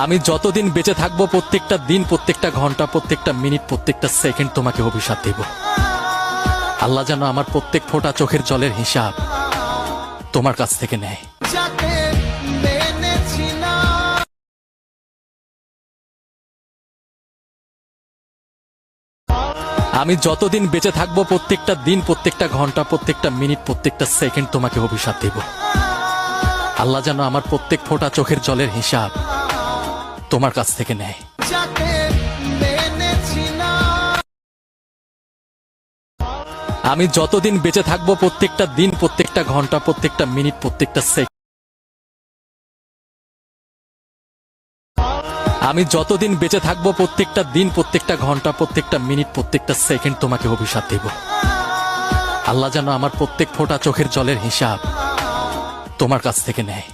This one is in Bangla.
আমি যতদিন বেঁচে থাকবো প্রত্যেকটা দিন, প্রত্যেকটা ঘন্টা, প্রত্যেকটা মিনিট, প্রত্যেকটা সেকেন্ড তোমাকে অভিশাপ দেব। আল্লাহ যেন আমার প্রত্যেক ফোঁটা চোখের জলের হিসাব তোমার কাছ থেকে নেয়। আমি যতদিন বেঁচে থাকবো প্রত্যেকটা দিন, প্রত্যেকটা ঘন্টা, প্রত্যেকটা মিনিট, প্রত্যেকটা সেকেন্ড তোমাকে অভিশাপ দেব। আল্লাহ যেন আমার প্রত্যেক ফোঁটা চোখের জলের হিসাব তোমার কাছ থেকে নেয়। আমি যতদিন বেঁচে থাকবো প্রত্যেকটা দিন, প্রত্যেকটা ঘন্টা, প্রত্যেকটা মিনিট, প্রত্যেকটা সেকেন্ড আমি যতদিন বেঁচে থাকবো প্রত্যেকটা দিন, প্রত্যেকটা ঘন্টা, প্রত্যেকটা মিনিট, প্রত্যেকটা সেকেন্ড তোমাকে অভিশাপ দেব। আল্লাহ যেন আমার প্রত্যেক ফোঁটা চোখের জলের হিসাব তোমার কাছ থেকে নেয়।